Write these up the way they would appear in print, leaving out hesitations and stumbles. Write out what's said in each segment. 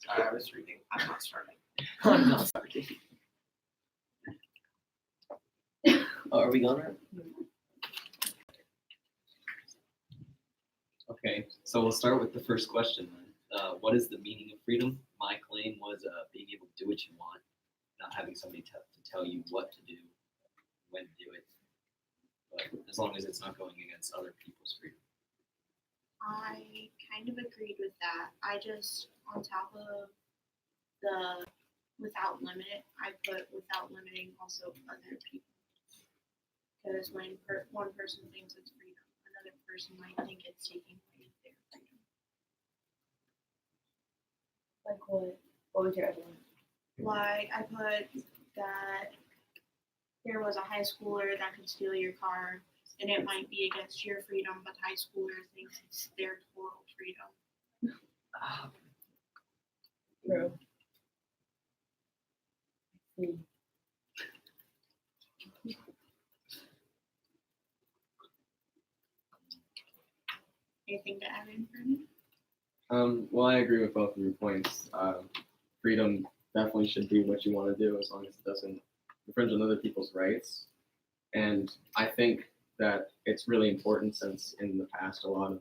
I was reading. I'm not starting. I'm not starting. Oh, are we going right? Okay, so we'll start with the first question then. What is the meaning of freedom? My claim was being able to do what you want, not having somebody to tell you what to do, when to do it, but as long as it's not going against other people's freedom. I kind of agreed with that. I just, on top of the without limit, I put without limiting also other people. Because when one person thinks it's freedom, another person might think it's taking away their freedom. Like what? What was your other one? Like, I put that there was a high schooler that could steal your car, and it might be against your freedom, but the high schooler thinks it's their total freedom. True. Anything to add in for me? Well, I agree with both of your points. Freedom definitely should do what you want to do as long as it doesn't infringe on other people's rights. And I think that it's really important since in the past a lot of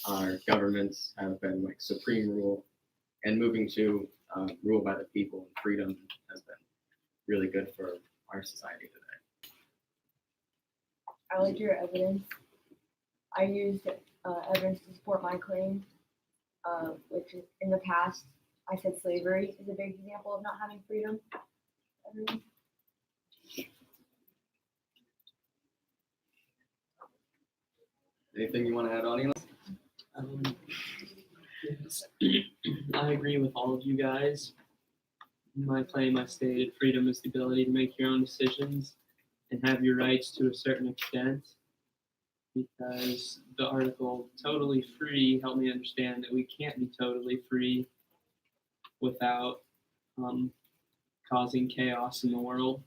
our governments have been like supreme rule, and moving to rule by the people and freedom has been really good for our society today. I liked your evidence. I used evidence to support my claim, which is in the past I said slavery is a big example of not having freedom. Anything you want to add, audience? Yes. I agree with all of you guys. In my claim, I stated freedom is the ability to make your own decisions and have your rights to a certain extent. Because the article "totally free" helped me understand that we can't be totally free without causing chaos in the world.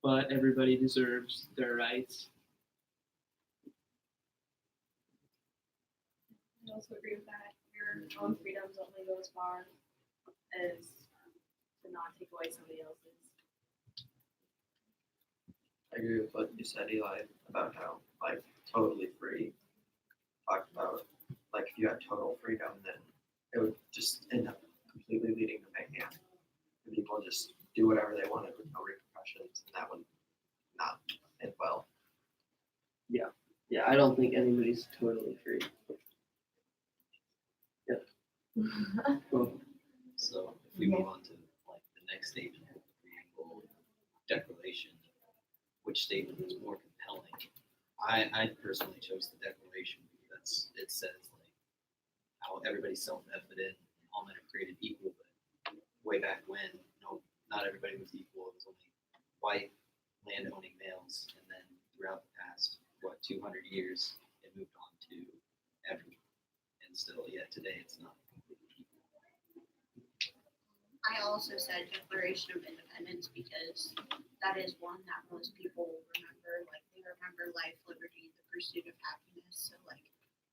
But everybody deserves their rights. I also agree with that. Your own freedoms only go as far as to not take away somebody else's. I agree with what you said, Eli, about how like totally free. Talked about like if you had total freedom, then it would just end up completely leading to mayhem. And people just do whatever they wanted with no repercussions, and that would not end well. Yeah, I don't think anybody's totally free. So if we move on to like the next statement, the preamble declaration, which statement is more compelling? I personally chose the declaration because it says like how everybody's self-evident, all men are created equal, but way back when, not everybody was equal. It was only white land-owning males, and then throughout the past 200 years, it moved on to everyone, and still, today it's not completely equal. I also said Declaration of Independence because that is one that most people remember. Like, they remember life, liberty, the pursuit of happiness. So, like,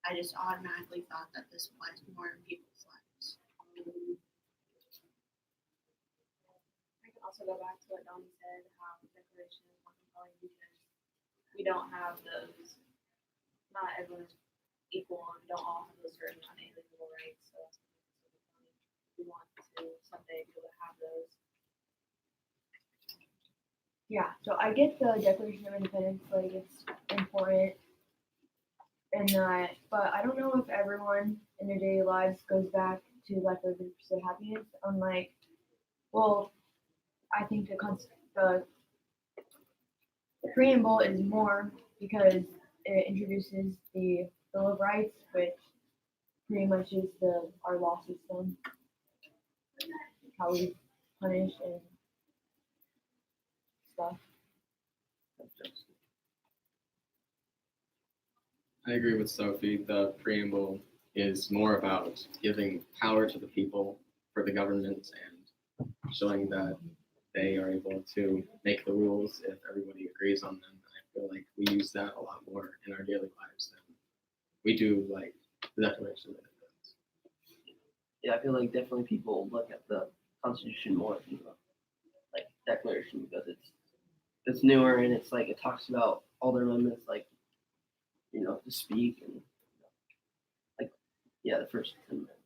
I just automatically thought that this applies more in people's lives. I can also go back to what Donnie said, how the Declaration is more compelling because we don't have those, not everyone is equal, and we don't all have those certain unalienable rights. So that's what makes it so compelling. We want to someday be able to have those. Yeah, so I get the Declaration of Independence, like it's important and that, but I don't know if everyone in their daily lives goes back to life, liberty, pursuit of happiness. Unlike, well, I think the preamble is more because it introduces the Bill of Rights, which pretty much is our law system, how we punish and stuff. I agree with Sophie. The preamble is more about giving power to the people for the government and showing that they are able to make the rules if everybody agrees on them. And I feel like we use that a lot more in our daily lives than we do like the Declaration of Independence. yeah, I feel like definitely people look at the Constitution more than the like Declaration because it's newer and it's like it talks about all their amendments like to speak and like yeah the First Amendment.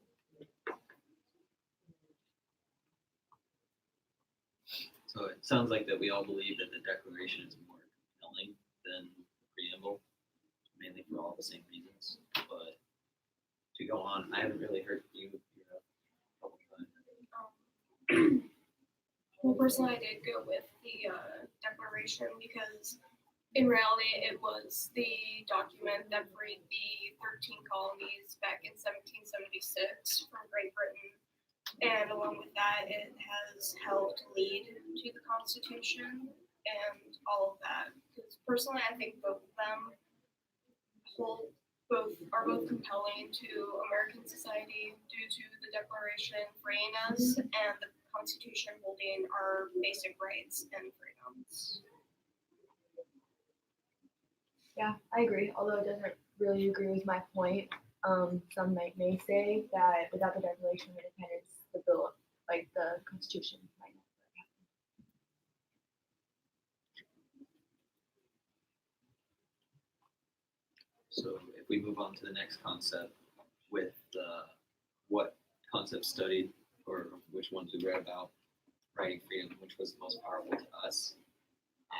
So it sounds like that we all believe that the Declaration is more compelling than the preamble, mainly for all the same reasons. But to go on, I haven't really heard you. A couple times. Well, personally, I did go with the Declaration because in reality, it was the document that freed the 13 colonies back in 1776 from Great Britain. And along with that, it has helped lead to the Constitution and all of that. Because personally, I think both of them are both compelling to American society due to the Declaration freeing us and the Constitution holding our basic rights and freedoms. Yeah, I agree. Although it doesn't really agree with my point. Some may say that without the Declaration of Independence, the bill, like the Constitution, might not happen. So if we move on to the next concept with what concept studied or which ones we read about writing freedom, which was the most powerful to us.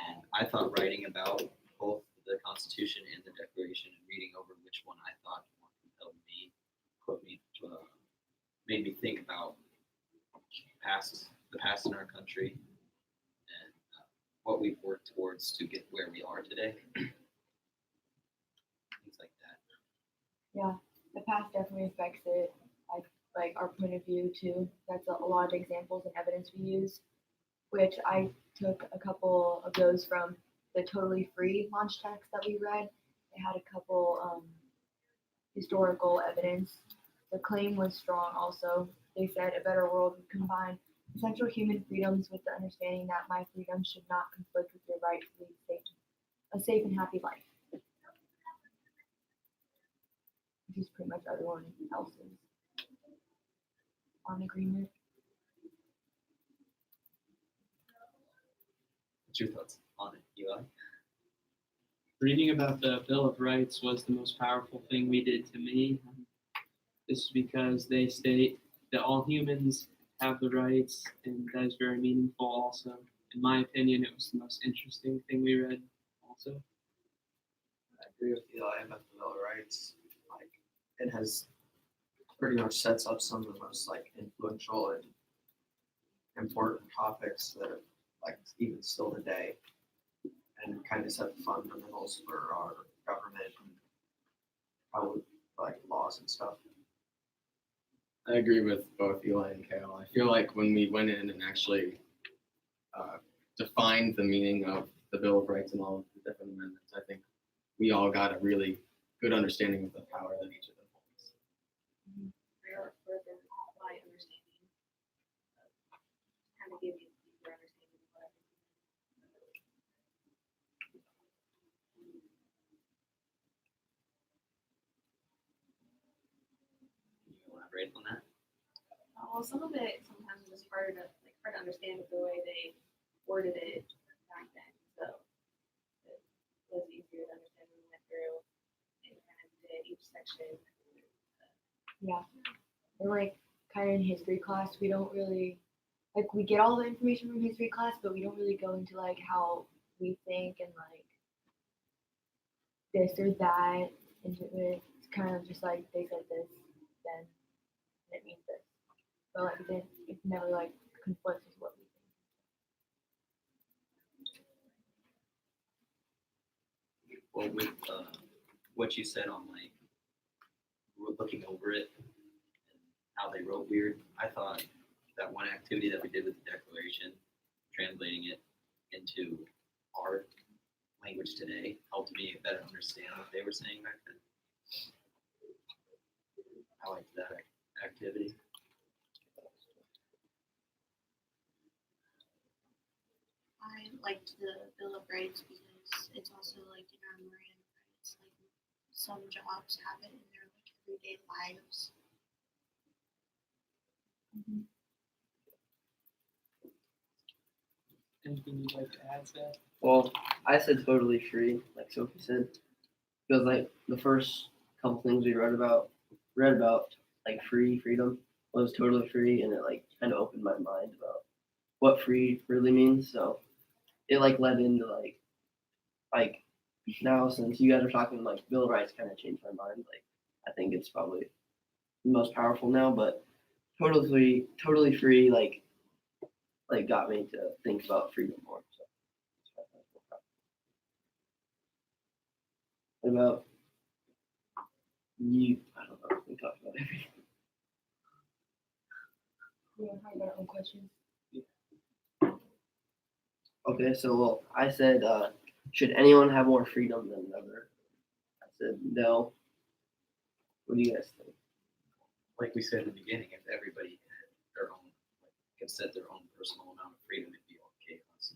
And I thought writing about both the Constitution and the Declaration and reading over which one I thought more compelled me, made me think about the past in our country and what we've worked towards to get where we are today. Things like that. Yeah, the past definitely affects it. Like our point of view too. That's a lot of examples and evidence we use, which I took a couple of those from the Totally Free launch text that we read. It had a couple historical evidence. The claim was strong also. They said a better world would combine essential human freedoms with the understanding that my freedom should not conflict with your right to lead a safe and happy life. Which is pretty much everyone else's on agreement. What's your thoughts on it, Eli? Reading about the Bill of Rights was the most powerful thing we did to me. This is because they state that all humans have the rights, and that is very meaningful also. In my opinion, it was the most interesting thing we read also. I agree with Eli about the Bill of Rights. Like, it has pretty much sets up some of the most like influential and important topics that are like even still today, and kind of set the fundamentals for our government and how like laws and stuff. I agree with both Eli and Kale. I feel like when we went in and actually defined the meaning of the Bill of Rights and all of the different amendments, I think we all got a really good understanding of the power that each of them holds. Further my understanding, kind of give you a deeper understanding of what Can you elaborate on that? well, some of it sometimes is hard to understand the way they worded it back then. So it was easier to understand when we went through and kind of did each section. Yeah. And like kind of in history class, we don't really like we get all the information from history class, but we don't really go into like how we think and like this or that into it. It's kind of just like they said this, then it means this. But like it never like conflicts with what we think. Well, with what you said on like looking over it and how they wrote weird, I thought that one activity that we did with the Declaration, translating it into our language today, helped me better understand what they were saying back then. I liked that activity. I liked the Bill of Rights because it's also like in our Miranda rights. Like some jobs have it in their like everyday lives. Anything you'd like to add, Seth? Well, I said totally free, like Sophie said, because like the first couple things we read about like freedom was totally free, and it like kind of opened my mind about what free really means. So it like led into like now since you guys are talking like Bill of Rights kind of changed my mind. Like I think it's probably the most powerful now, but totally free like got me to think about freedom more. So what about you? I don't know. We talked about everything. We have probably got our own questions. Okay, so well, I said, should anyone have more freedom than another? I said no. What do you guys think? Like we said in the beginning, if everybody had their own, could set their own personal amount of freedom, it'd be all chaos.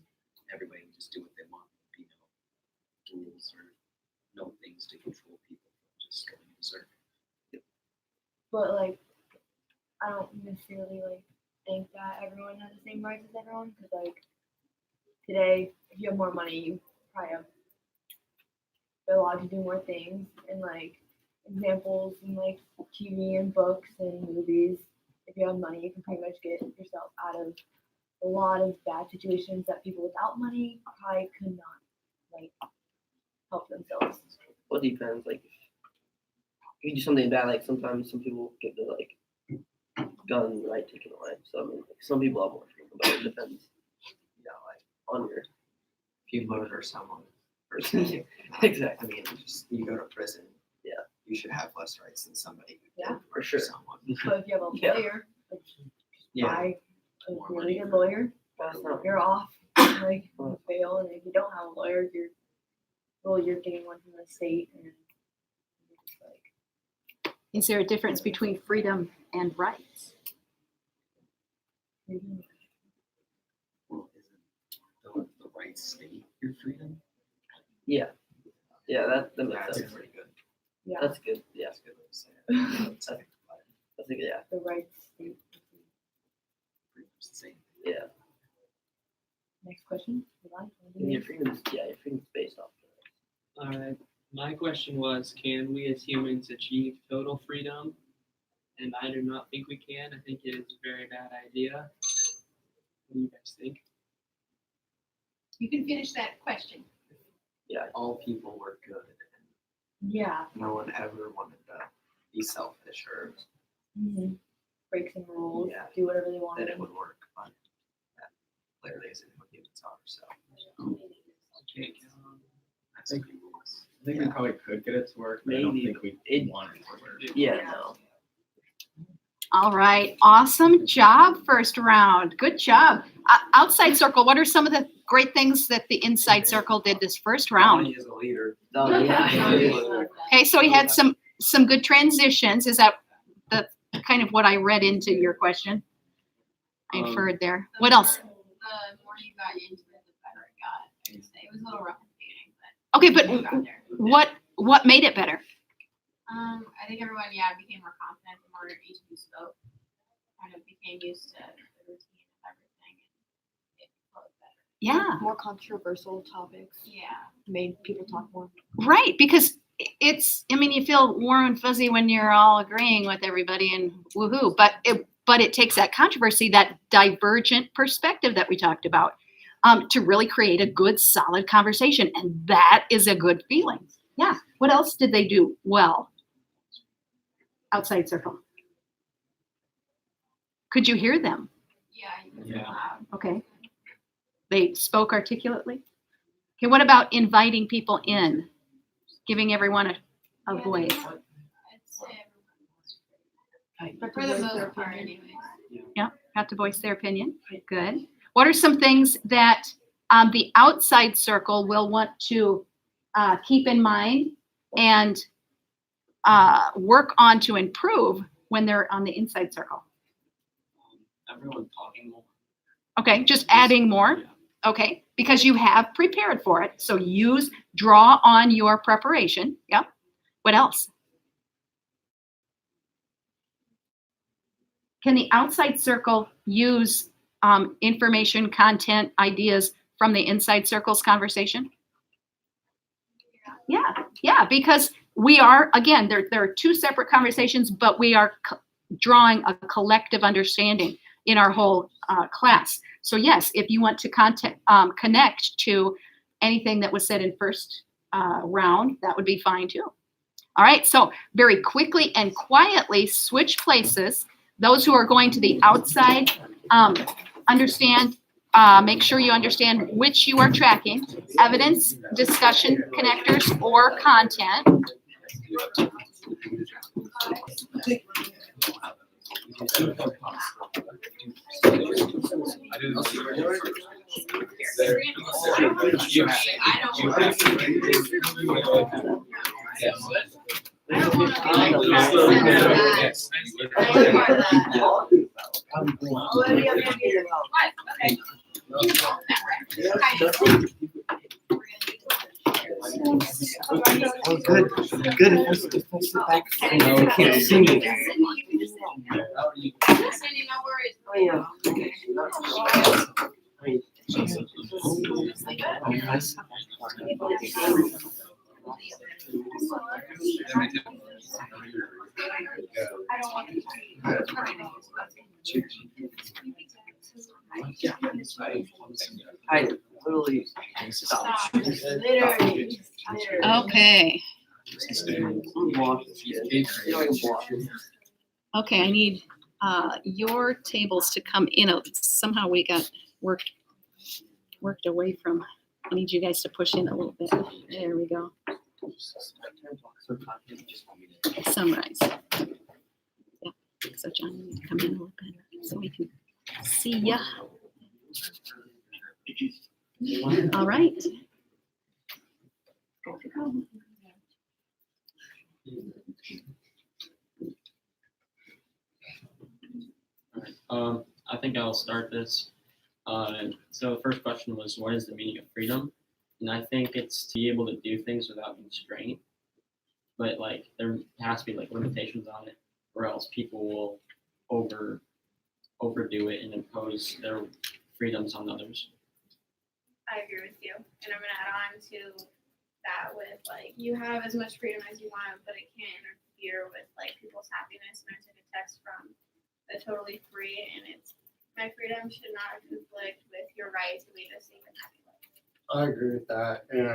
Everybody would just do what they want. There'd be no rules or no things to control people from just going berserk. But like, I don't necessarily like think that everyone has the same rights as everyone, because like today, if you have more money, you probably have allowed to do more things, and like examples in like TV and books and movies. If you have money, you can pretty much get yourself out of a lot of bad situations that people without money probably could not like help themselves. Well, it depends. Like, if you do something bad, like sometimes some people get their like gun right taken away. So I mean, like, some people have more freedom, but it depends. Yeah, like on your If you murder someone, personally, exactly. I mean, you go to prison. Yeah. You should have less rights than somebody who Yeah, did for murder sure. someone. But if you have a Yeah. lawyer, like Yeah. buy a More really money good for- lawyer, That's not you're off. Like you fail, and if you don't have a lawyer, you're getting one from the state, and you're just like. Is there a difference between freedom and rights? Well, isn't the right state your freedom? yeah. Yeah, that makes That's sense. pretty good. Yeah, That's good. Yeah, That's a good way to say it. that's a good. Yeah, the rights state. Freedom's the same. yeah. Next question. And your freedom's based off. All right. My question was, can we as humans achieve total freedom? And I do not think we can. I think it is a very bad idea. What do you guys think? You can finish that question. All people were good, Yeah. and no one ever wanted to be selfish or Mm-hmm. Break some rules. Yeah. Do whatever they want. that it would work. But that clearly isn't what humans are. So I can't count on I think we will. I think we probably could get it to work, but I don't Maybe. think we It- want it to work. Yeah, no. All right. Awesome job, first round. Good job. Outside circle, what are some of the great things that the inside circle did this first round? Donnie is a leader. Oh, yeah. Okay, so we had some good transitions. Is that the kind of what I read into your question? I inferred there. What else? The more you got into it, the better it got. I would say it was a little rough at the beginning, but Okay, we got but there. what made it better? I think everyone, became more confident the more each of you spoke. Kind of became used to the routine of everything, and it flowed better. Yeah, More controversial topics Yeah. made people talk more. right. Because you feel warm and fuzzy when you're all agreeing with everybody and woohoo. But it takes that controversy, that divergent perspective that we talked about, to really create a good, solid conversation, and that is a good feeling. Yeah. What else did they do well? Outside circle. Could you hear them? Yeah. You can Yeah. loud. Okay. They spoke articulately. Okay. What about inviting people in, giving everyone a Yeah, voice? I'd say everyone. For the most part, anyways. Have to voice their opinion. Good. What are some things that the outside circle will want to keep in mind and work on to improve when they're on the inside circle? Everyone talking more. Okay, just adding more. Yeah. Okay, because you have prepared for it. So draw on your preparation. Yep. What else? can the outside circle use information, content, ideas from the inside circle's conversation? Yeah, because we are, again, there are two separate conversations, but we are drawing a collective understanding in our whole class. So yes, if you want to connect to anything that was said in first round, that would be fine too. All right, so very quickly and quietly switch places. Those who are going to the outside, understand, make sure you understand which you are tracking: evidence, discussion, connectors, or content. Oh, good. Good. If I sit back, I can't see you. I literally stopped. Okay. Block. Okay, I need your tables to come in. Somehow we got worked away from. I need you guys to push in a little bit. There we go. Summarize. Yeah. So John, you need to come in a little bit so we can see ya. All right. Good to go. I think I'll start this. So the first question was, what is the meaning of freedom? And I think it's to be able to do things without constraint. But like there has to be like limitations on it, or else people will overdo it and impose their freedoms on others. I agree with you, and I'm gonna add on to that with like you have as much freedom as you want, but it can't interfere with like people's happiness. And I took a text from the Totally Free, and it's my freedom should not conflict with your right to lead a safe and happy life. I agree with that, and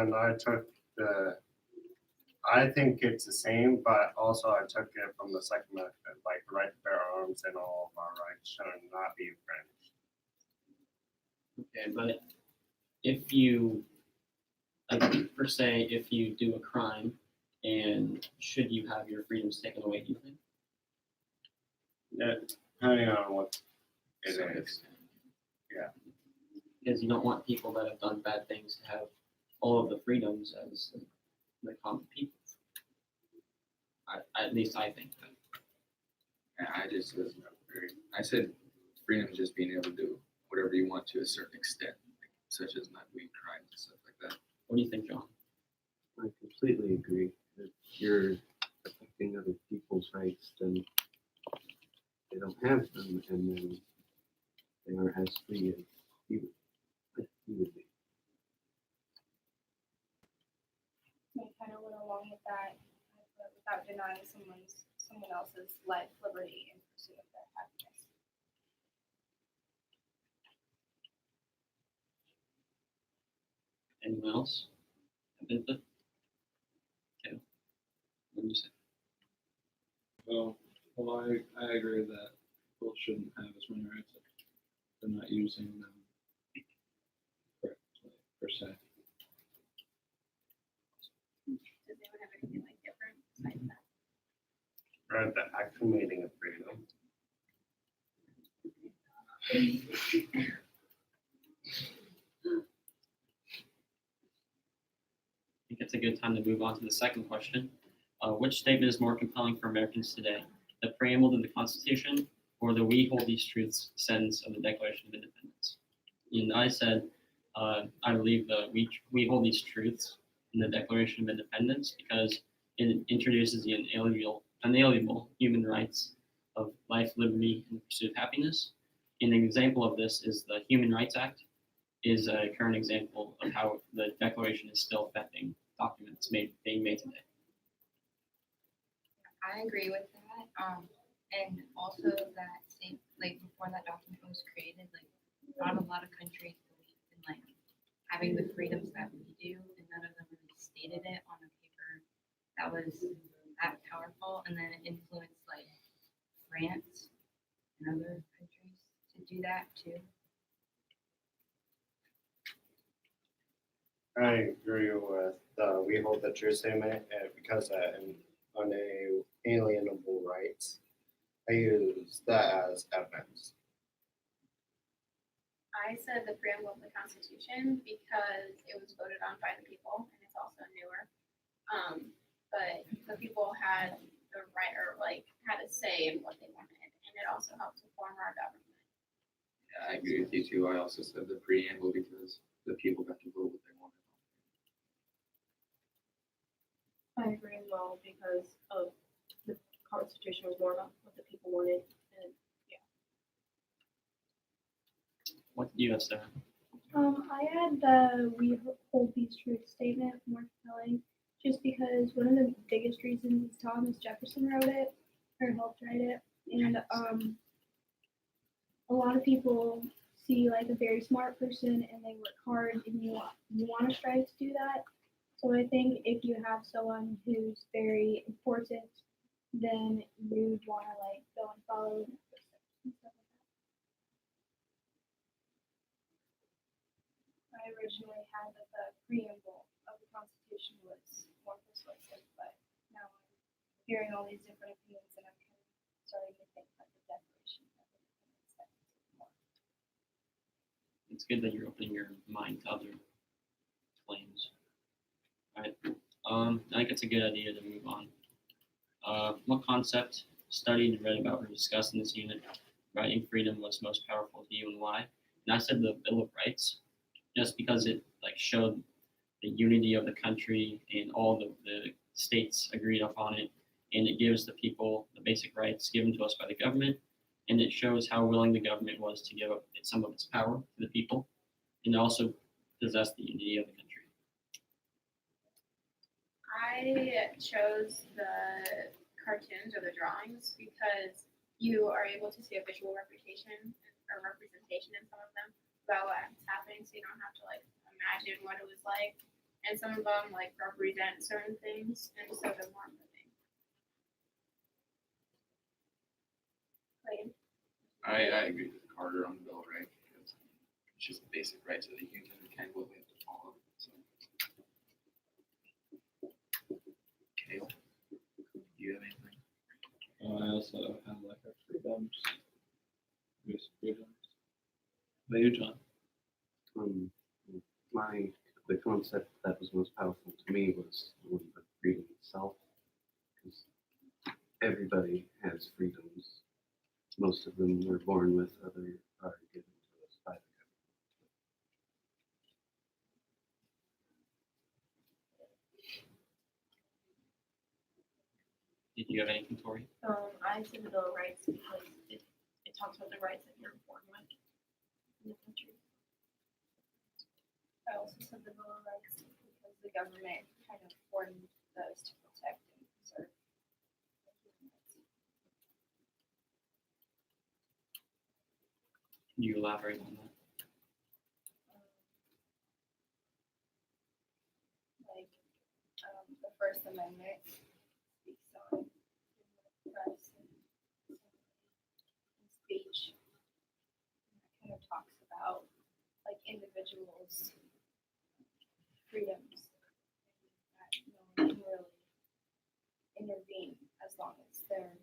I think it's the same, but also I took it from the second method, like the right to bear arms and all of our rights should not be infringed. Okay, but if you, like, per se, if you do a crime, and should you have your freedoms taken away, do you think? Yeah, depending on what it is. Because you don't want people that have done bad things to have all of the freedoms as the common people. At least I think that. Yeah, I just was not very. I said freedom is just being able to do whatever you want to a certain extent, such as not doing crimes and stuff like that. What do you think, John? I completely agree. If you're affecting other people's rights, then they don't have them, and then they are as free as you would be. I kind of went along with that, but without denying someone else's life, liberty, and pursuit of their happiness. Anyone else? Okay. What do you say? Well, I agree with that. People shouldn't have as many rights if they're not using them correctly, per se. Does anyone have anything like different besides that? Right, the actual meaning of freedom. I think it's a good time to move on to the second question. Which statement is more compelling for Americans today? The preamble to the Constitution or the "We hold these truths" sentence of the Declaration of Independence? And I said, I believe that we hold these truths in the Declaration of Independence because it introduces the inalienable human rights of life, liberty, and the pursuit of happiness. And an example of this is the Human Rights Act, is a current example of how the Declaration is still affecting documents being made today. I agree with that. And also that same, like before that document was created, like not a lot of countries believed in like having the freedoms that we do, and none of them really stated it on a paper that was that powerful. And then it influenced like France and other countries to do that too. I agree with we hold the true statement because unalienable rights. I use that as evidence. I said the preamble of the Constitution because it was voted on by the people and it's also newer. But the people had the right or like had a say in what they wanted, and it also helped to form our government. Yeah, I agree with you too. I also said the preamble because the people got to vote what they wanted. I agree as well because of the Constitution was more about what the people wanted, and What do you have, Sarah? I had the "We hold these truths" statement more compelling, just because one of the biggest reasons is Thomas Jefferson wrote it or helped write it, and a lot of people see like a very smart person and they work hard, and you want to strive to do that. So I think if you have someone who's very important, then you'd want to like go and follow in their footsteps and stuff like that. I originally had that the preamble of the Constitution was more persuasive, but now I'm hearing all these different opinions and I'm kind of starting to think that the Declaration of Independence is more. It's good that you're opening your mind to other claims. All right. I think it's a good idea to move on. What concept, studied, read about, or discussed in this unit, writing freedom, was most powerful to you and why? And I said the Bill of Rights, just because it like showed the unity of the country and all the states agreed upon it, and it gives the people the basic rights given to us by the government, and it shows how willing the government was to give up some of its power to the people, and also possess the unity of the country. I chose the cartoons or the drawings because you are able to see a visual representation in some of them about what's happening, so you don't have to like imagine what it was like. And some of them like represent certain things, and so they're more moving. Clayton? I agree with Carter on the Bill of Rights because it's just the basic rights of the human and kind of what we have to follow. So. Kale, do you have anything? I also have like our freedoms. Basic freedoms. What about you, John? The concept that was most powerful to me was the one of freedom itself, because everybody has freedoms. Most of them we're born with, other are given to us by the government. Did you have anything, Tori? I said the Bill of Rights because it talks about the rights that you're born with in the country. I also said the Bill of Rights because the government kind of formed those to protect and preserve human rights. Can you elaborate on that? Like the First Amendment speaks on freedom of press and speech. And it kind of talks about like individuals' freedoms that no one can really intervene as long as they're not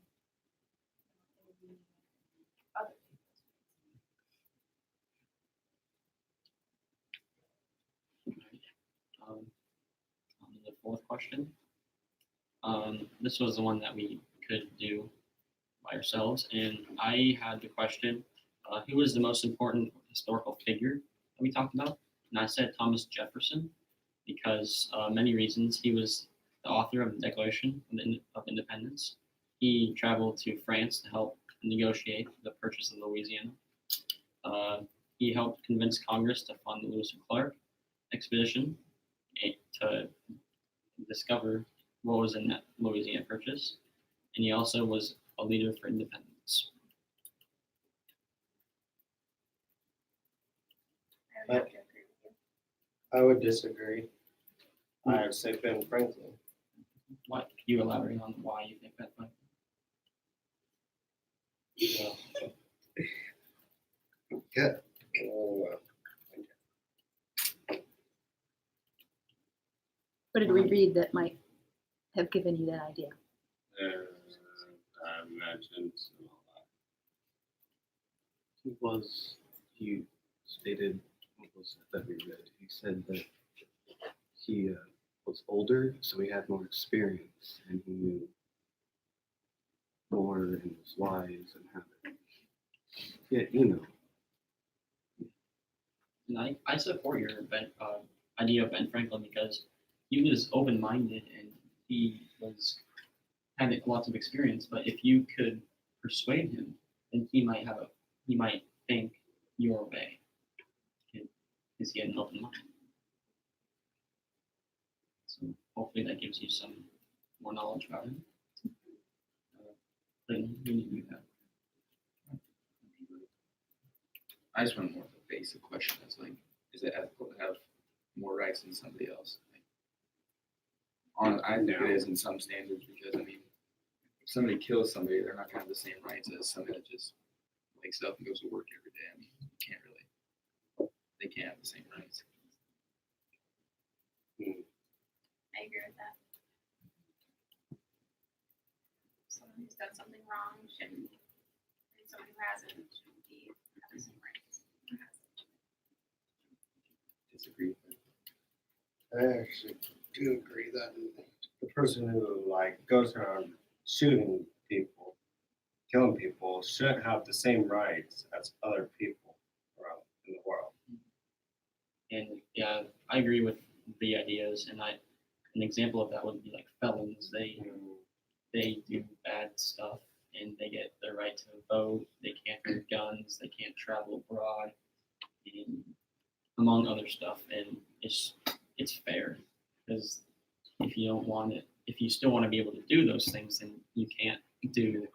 intervening in other people's On the fourth question. This was the one that we could do by ourselves, and I had the question, who was the most important historical figure that we talked about? And I said Thomas Jefferson because many reasons. He was the author of the Declaration of Independence. He traveled to France to help negotiate the purchase of Louisiana. He helped convince Congress to fund the Lewis and Clark expedition to discover what was in that Louisiana Purchase, and he also was a leader for independence. I would have to agree with you. I would disagree. I would say Ben Franklin. What can you elaborate on why you think that? Mike? Yeah. Oh, What did we read that might have given you that idea? I mentioned some he stated, what was it that we read? He said that he was older, so he had more experience and he knew more and was wise and how to, yeah, you know. And I support your idea of Ben Franklin because he was open-minded and he had lots of experience. But if you could persuade him, then he might think your way because he had an open mind. So hopefully that gives you some more knowledge about him. Then you have. I just want more of a basic question. It's like, is it ethical to have more rights than somebody else? I think it is in some standards because I mean, if somebody kills somebody, they're not gonna have the same rights as somebody that just wakes up and goes to work every day. I mean, they can't have the same rights. I agree with that. Someone who's done something wrong shouldn't, and someone who hasn't shouldn't be have the same rights. Disagree. I actually do agree that the person who goes around shooting people, killing people, should have the same rights as other people around in the world. And yeah, I agree with the ideas. And an example of that would be like felons. They do bad stuff and they get their right to vote. They can't own guns. They can't travel abroad, and among other stuff. And it's fair because if you don't want it, if you still want to be able to do those things, then you can't do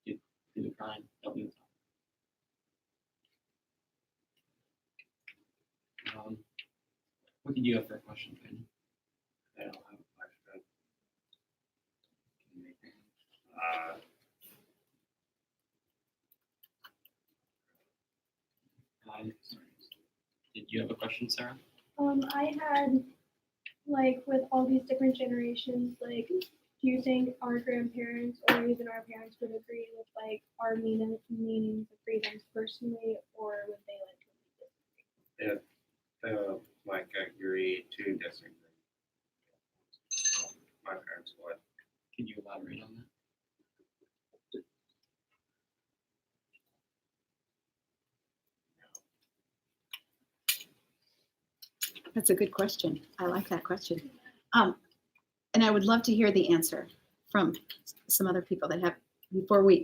the crime. Don't do the crime. What did you have for a question, Penny? I don't have a question. Did you have a question, Sarah? I had, like, with all these different generations, like, do you think our grandparents or even our parents would agree with, like, our meanings of freedoms personally, or would they, like, If like agree to disagree. My parents would. Can you elaborate on that? That's a good question. I like that question. And I would love to hear the answer from some other people that have,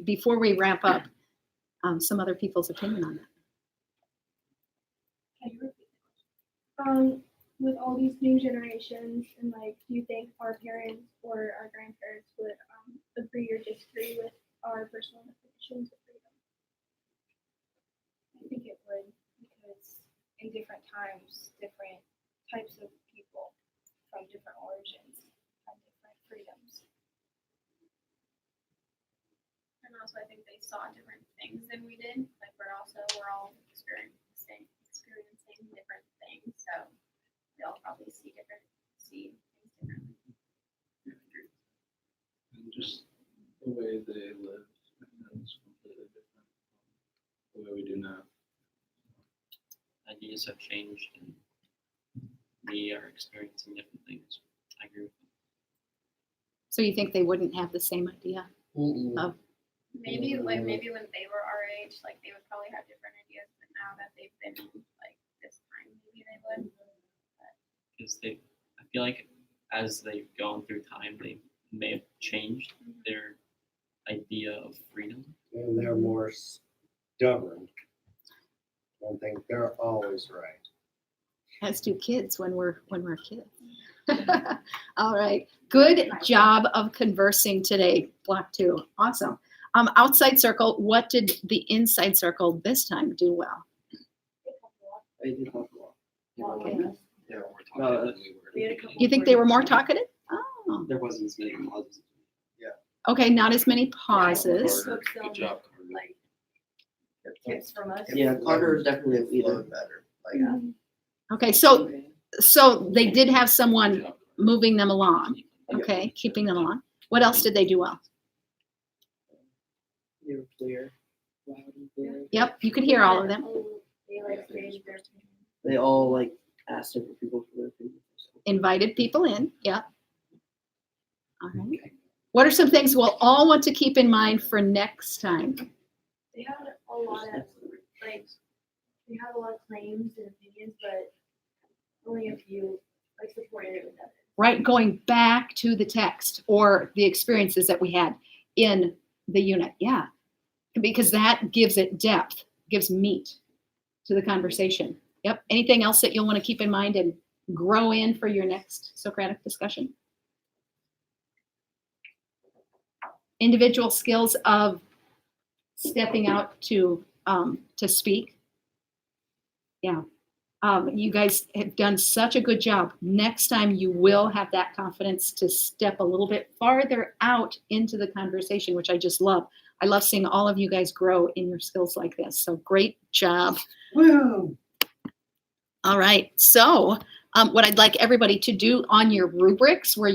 before we wrap up, some other people's opinion on that. can you repeat the question? With all these new generations, and like, do you think our parents or our grandparents would agree or disagree with our personal definitions of freedom? I think it would, because in different times, different types of people from different origins have different freedoms. And also, I think they saw different things than we did. Like we're all experiencing different things, so they'll probably see things differently. And just the way they live is completely different from the way we do now. Ideas have changed and we are experiencing different things. I agree with you. So you think they wouldn't have the same idea of Maybe when they were our age, like they would probably have different ideas, but now that they've been like this time, maybe they would. Because I feel like as they've gone through time, they may have changed their idea of freedom. And they're are stubborn and think they're always right. As do kids when we're kids. All right. Good job of conversing today, Block 2. Awesome. Outside circle, what did the inside circle this time do well? I did talk a lot. Okay. Yeah, we're talking than we were. You think they were more talkative? Oh. There wasn't as many pauses. Okay, not as many pauses. Good job, Carter. Like tips from us. Yeah, Carter is definitely a leader. Flowed better. Like, Okay, so they did have someone moving them along. Okay, keeping them along. What else did they do well? They were clear. Loud and clear. Yep, you could hear all of them. They like stayed there. They all like asked different people for their opinions. Invited people in. Yep. All right. What are some things we'll all want to keep in mind for next time? They had a lot of like they had a lot of claims and opinions, but only a few like supported it with evidence. Right, going back to the text or the experiences that we had in the unit. Yeah, because that gives it depth, gives meat to the conversation. Yep. Anything else that you'll want to keep in mind and grow in for your next Socratic discussion? Individual skills of stepping out to speak. Yeah. You guys have done such a good job. Next time you will have that confidence to step a little bit farther out into the conversation, which I just love. I love seeing all of you guys grow in your skills like this. So great job. Woo! All right. So what I'd like everybody to do on your rubrics where you